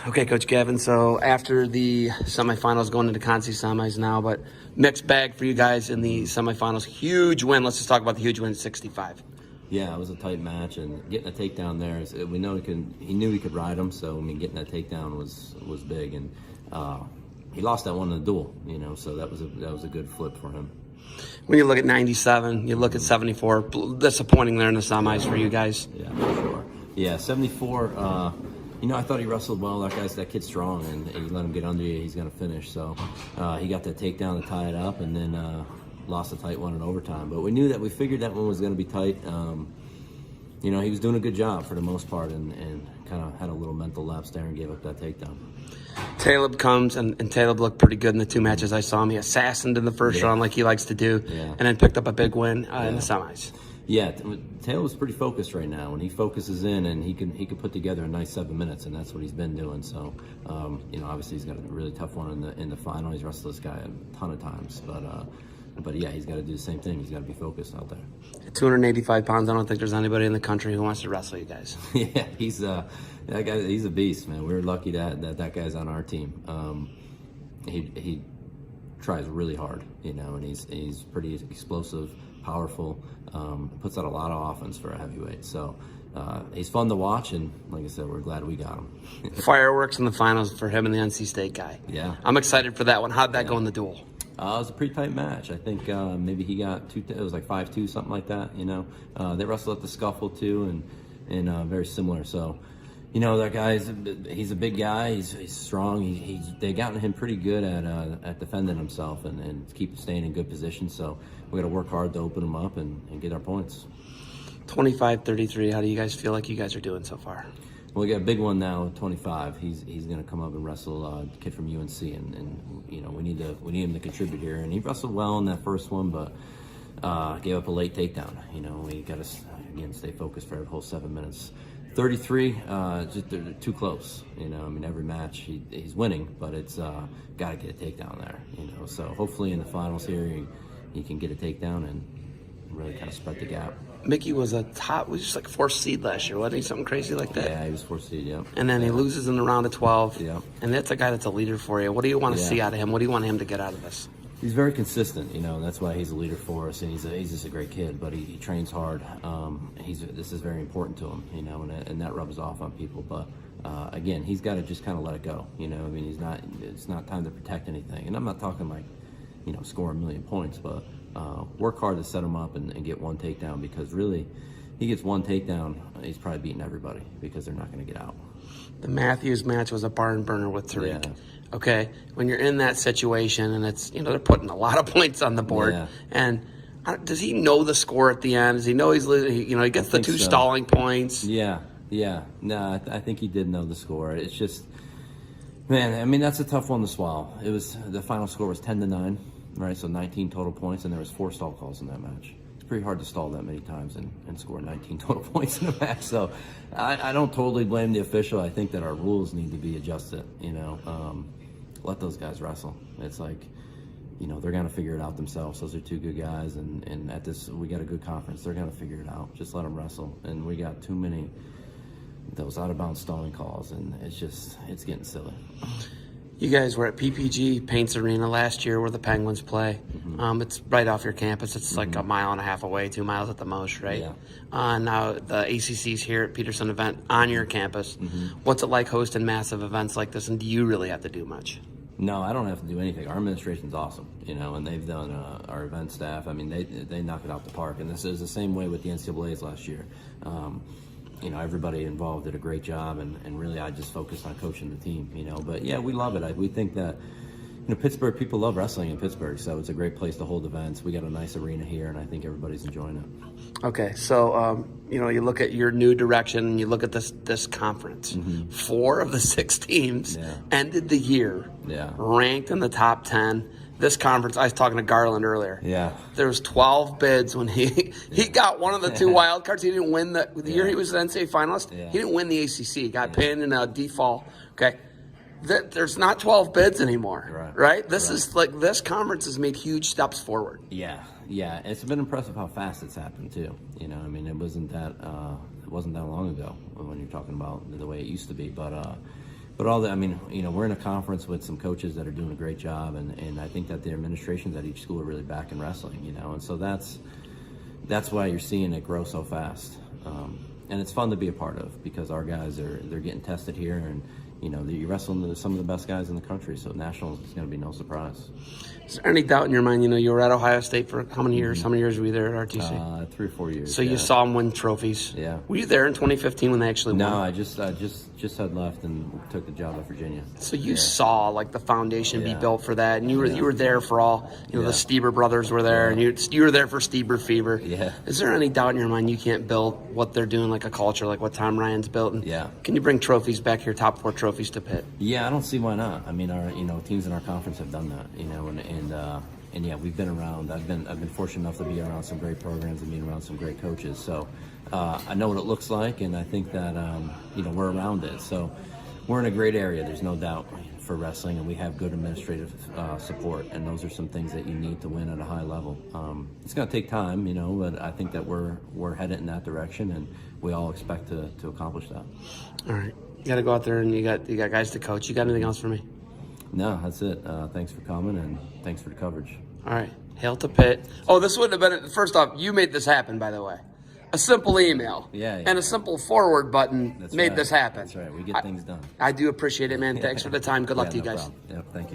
Okay, Coach Gavin, so after the semifinals, going into Conci semis now, but mixed bag for you guys in the semifinals. Huge win. Let's just talk about the huge win, 65. Yeah, it was a tight match, and getting a takedown there, we know he knew he could ride him, so I mean, getting that takedown was big, and he lost that one in the duel, so that was a good flip for him. When you look at 97, you look at 74, disappointing there in the semis for you guys. Yeah, for sure. Yeah, 74. I thought he wrestled well. That kid's strong, and you let him get under you, he's going to finish. So he got that takedown to tie it up, and then lost a tight one in overtime. But we figured that one was going to be tight. He was doing a good job for the most part, and kind of had a little mental lapse there and gave up that takedown. Taleb comes, and Taleb looked pretty good in the two matches I saw him. He assassined in the first round like he likes to do, and then picked up a big win in the semis. Yeah, Taylor was pretty focused right now. When he focuses in, and he can put together a nice 7 minutes, and that's what he's been doing. So, obviously he's got a really tough one in the final. He's wrestled this guy a ton of times, but yeah, he's got to do the same thing. He's got to be focused out there. At 285 pounds, I don't think there's anybody in the country who wants to wrestle you guys. Yeah, he's that guy. He's a beast, man. We're lucky that guy's on our team. He tries really hard, and he's pretty explosive, powerful, puts out a lot of offense for a heavyweight. So he's fun to watch, and like I said, we're glad we got him. Fireworks in the finals for him and the NC State guy. Yeah. I'm excited for that one. How'd that go in the duel? It was a pretty tight match. I think maybe he got it was like 5-2, something like that. They wrestled at the scuffle too, and very similar. So, that guy's he's a big guy. He's strong. They gotten him pretty good at defending himself and keep staying in good position. So we got to work hard to open him up and get our points. 25-33. How do you guys feel like you guys are doing so far? Well, we got a big one now, 25. He's going to come up and wrestle a kid from UNC, and we need him to contribute here. And he wrestled well in that first one, but gave up a late takedown. We got to again stay focused for the whole 7 minutes. 33, just they're too close. Every match he's winning, but it's got to get a takedown there. So hopefully in the finals here he can get a takedown and really kind of spread the gap. Mickey was just like 4th seed last year, wasn't he? Something crazy like that. Yeah, he was 4th seed. Yeah. And then he loses in the round of 12. Yeah. And that's a guy that's a leader for you. What do you want to see out of him? What do you want him to get out of this? He's very consistent, that's why he's a leader for us, and he's just a great kid. But he trains hard. This is very important to him, and that rubs off on people. But again, he's got to just kind of let it go. It's not time to protect anything. And I'm not talking like, score a million points, but work hard to set him up and get one takedown, because really, he gets one takedown, he's probably beating everybody because they're not going to get out. The Matthews match was a barn burner with Tariq. Yeah. Okay, when you're in that situation and it's they're putting a lot of points on the board, and does he know the score at the end? Does he know he's losing? He gets the 2 stalling points. Yeah. No, I think he did know the score. It's just, man, that's a tough one to swallow. The final score was 10-9, right? So 19 total points, and there was 4 stall calls in that match. It's pretty hard to stall that many times and score 19 total points in a match. So I don't totally blame the official. I think that our rules need to be adjusted. Let those guys wrestle. It's like, they're going to figure it out themselves. Those are 2 good guys, and at this, we got a good conference. They're going to figure it out. Just let them wrestle. And we got too many those out-of-bounds stalling calls, and it's getting silly. You guys were at PPG Paints Arena last year where the Penguins play. Mm-hmm. It's right off your campus. It's like a mile and a half away, 2 miles at the most, right? Yeah. Now the ACC's here at Peterson event on your campus. Mm-hmm. What's it like hosting massive events like this, and do you really have to do much? No, I don't have to do anything. Our administration's awesome, and they've done our event staff. They knock it out the park, and this is the same way with the NCAA's last year. Everybody involved did a great job, and really I just focused on coaching the team, But yeah, we love it. We think that, Pittsburgh, people love wrestling in Pittsburgh, so it's a great place to hold events. We got a nice arena here, and I think everybody's enjoying it. Okay, so, you look at your new direction, and you look at this conference. Mm-hmm. 4 of the 6 teams ended the year ranked in the top 10. This conference, I was talking to Garland earlier. Yeah. There was 12 bids when he got one of the 2 wild cards. He didn't win the year he was an NCAA finalist. Yeah. He didn't win the ACC. He got pinned in a default. Okay. There's not 12 bids anymore, right? This conference has made huge steps forward. Yeah. It's been impressive how fast it's happened too. It wasn't that long ago when you're talking about the way it used to be. But But we're in a conference with some coaches that are doing a great job, and I think that the administrations at each school are really back in wrestling, and so that's why you're seeing it grow so fast. And it's fun to be a part of because our guys they're getting tested here, and you're wrestling with some of the best guys in the country, so nationals is going to be no surprise. Is there any doubt in your mind? You were at Ohio State for how many years? How many years were you there at RTC? 3 or 4 years. So you saw them win trophies. Yeah. Were you there in 2015 when they actually won? No, I just had left and took the job at Virginia. So you saw the foundation be built for that, and you were there for all. The Stieber brothers were there, and you were there for Stieber fever. Yeah. Is there any doubt in your mind you can't build what they're doing like a culture, like what Tom Ryan's built? And can you bring trophies back here, top 4 trophies to Pitt? Yeah, I don't see why not. I mean, our teams in our conference have done that. And yeah, we've been around. I've been fortunate enough to be around some great programs and being around some great coaches. So I know what it looks like, and I think that we're around it. So we're in a great area. There's no doubt for wrestling, and we have good administrative support, and those are some things that you need to win at a high level. It's going to take time, but I think that we're headed in that direction, and we all expect to accomplish that. All right, you got to go out there, and you got guys to coach. You got anything else for me? No, that's it. Thanks for coming, and thanks for the coverage. All right. Hail to Pitt. Oh, this wouldn't have been – first off, you made this happen, by the way. A simple email and a simple forward button made this happen. That's right. We get things done. I do appreciate it, man. Thanks for the time. Good luck to you guys. Problem. Yep, thank you.